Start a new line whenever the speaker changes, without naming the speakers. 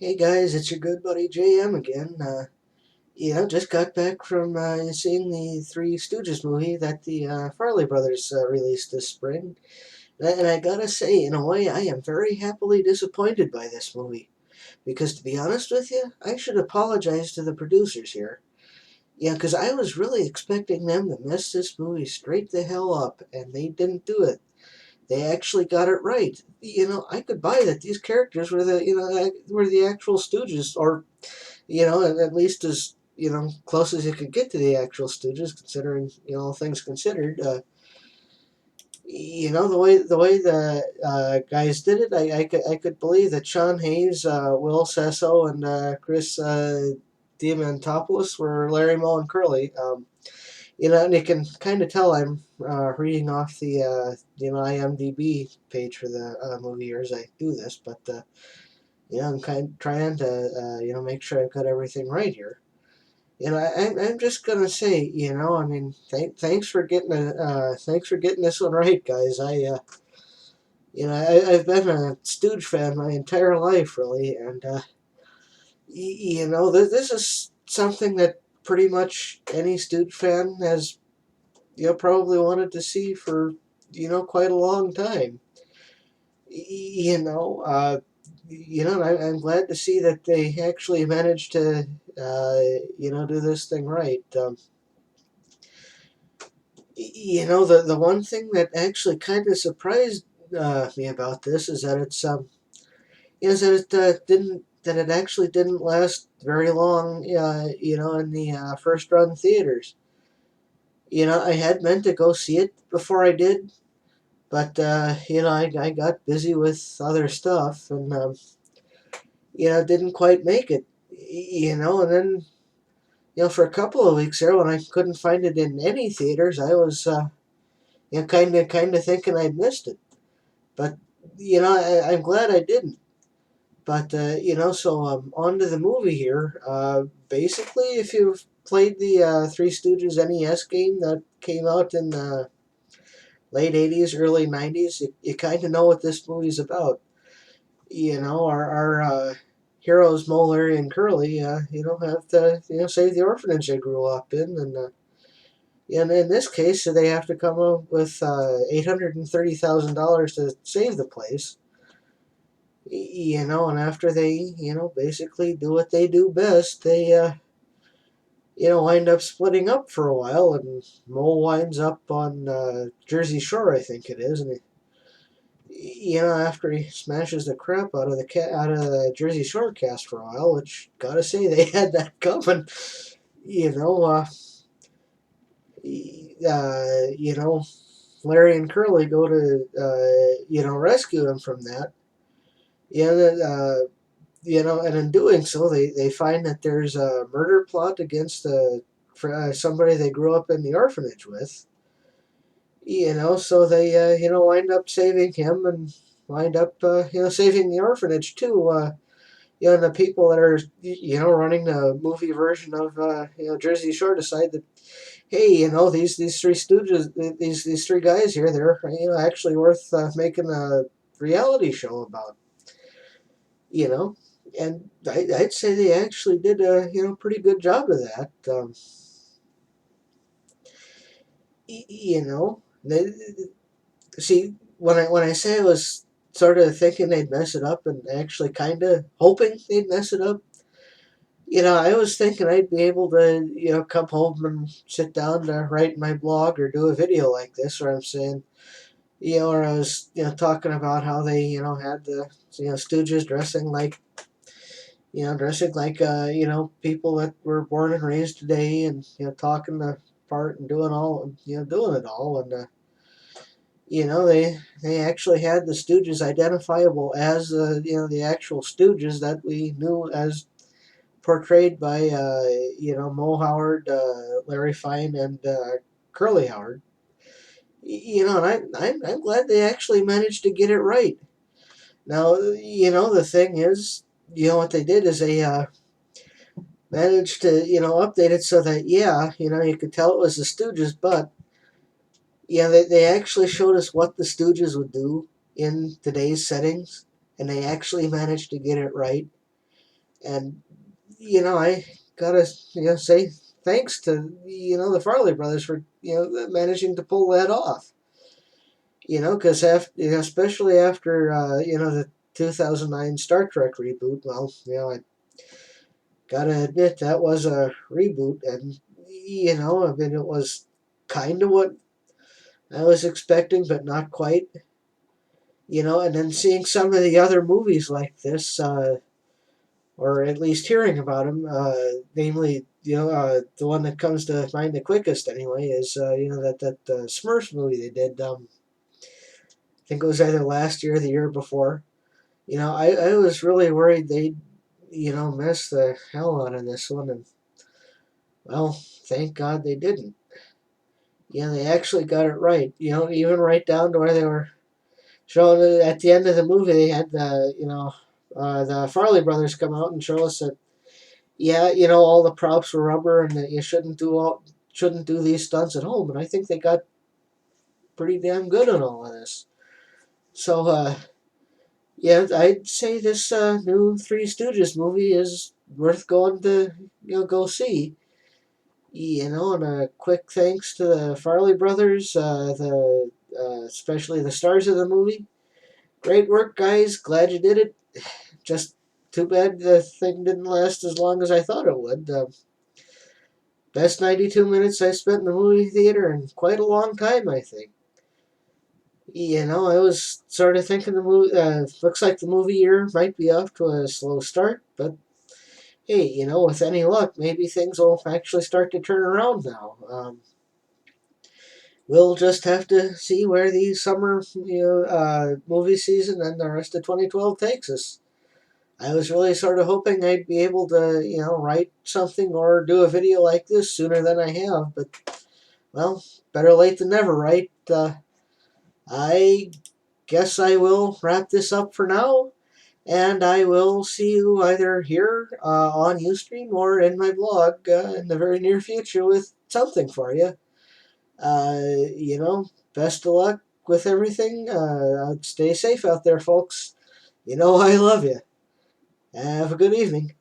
Hey guys, it's your good buddy JM again. Just got back from seeing the Three Stooges movie that the Farrley brothers released this spring. And I gotta say, in a way, I am very happily disappointed by this movie. Because to be honest with you, I should apologize to the producers here. Yeah, because I was really expecting them to mess this movie straight the hell up, and they didn't do it. They actually got it right. I could buy that these characters were were the actual Stooges, or at least as close as you could get to the actual Stooges, considering all things considered. The way the guys did it, I could believe that Sean Hayes, Will Sasso, and Chris Diamantopoulos were Larry, Moe, and Curly. And you can kind of tell I'm reading off the IMDb page for the movie here as I do this, but I'm kind of trying to make sure I've got everything right here. I'm just gonna say, I mean, thanks for getting this one right, guys. I've been a Stooge fan my entire life, really, and this is something that pretty much any Stooge fan has, probably wanted to see for, quite a long time. And I'm glad to see that they actually managed to, do this thing right. The one thing that actually kind of surprised me about this is that it actually didn't last very long. In the first run theaters. I had meant to go see it before I did, but I got busy with other stuff and didn't quite make it. And then for a couple of weeks there when I couldn't find it in any theaters, I was kind of thinking I'd missed it. But I'm glad I didn't. But so on to the movie here. Basically, if you've played the Three Stooges NES game that came out in the late '80s, early '90s, you kind of know what this movie's about. Our heroes Moe, Larry, and Curly, have to save the orphanage they grew up in, and in this case, they have to come up with $830,000 to save the place. And after they, basically do what they do best, they, wind up splitting up for a while, and Mo winds up on Jersey Shore, I think it is, and after he smashes the crap out of out of the Jersey Shore cast for a while, which gotta say they had that coming, you know, uh, you know, Larry and Curly go to rescue him from that. Yeah, and in doing so, they find that there's a murder plot against for somebody they grew up in the orphanage with. So they wind up saving him and wind up saving the orphanage too. And the people that are running the movie version of Jersey Shore decide that, hey, these three stooges, these three guys here, they're actually worth making a reality show about. You know, and I'd say they actually did a pretty good job of that. They see when I say I was sort of thinking they'd mess it up and actually kind of hoping they'd mess it up. I was thinking I'd be able to come home and sit down to write my blog or do a video like this where I'm saying or I was talking about how they had the Stooges dressing like people that were born and raised today, and talking the part and doing it all, and they actually had the Stooges identifiable as the actual Stooges that we knew as portrayed by Moe Howard, Larry Fine, and Curly Howard. And I'm glad they actually managed to get it right. Now the thing is, what they did is they managed to update it so that you could tell it was the Stooges, but they actually showed us what the Stooges would do in today's settings, and they actually managed to get it right. And I gotta say thanks to the Farrley brothers for managing to pull that off. Because after especially after the 2009 Star Trek reboot. Well, I gotta admit that was a reboot, and I mean it was kind of what I was expecting, but not quite. And then seeing some of the other movies like this, or at least hearing about them, namely, the one that comes to mind the quickest anyway is that Smurfs movie they did. I think it was either last year or the year before. I was really worried they'd miss the hell out of this one, and well, thank God they didn't. They actually got it right. Even right down to where they were showing it at the end of the movie. They had the Farley brothers come out and show us that all the props were rubber and that you shouldn't do these stunts at home. And I think they got pretty damn good on all of this. So yeah, I'd say this new Three Stooges movie is worth going to go see. And a quick thanks to the Farley brothers, the especially the stars of the movie. Great work, guys. Glad you did it. Just too bad the thing didn't last as long as I thought it would. Best 92 minutes I spent in the movie theater in quite a long time, I think. I was sort of thinking the movie looks like the movie year might be off to a slow start, but hey, with any luck, maybe things will actually start to turn around now. We'll just have to see where the summer movie season and the rest of 2012 takes us. I was really sort of hoping I'd be able to, write something or do a video like this sooner than I have, but well, better late than never, right? I guess I will wrap this up for now, and I will see you either here on Ustream or in my blog in the very near future with something for you. Best of luck with everything. Stay safe out there, folks. I love you. Have a good evening.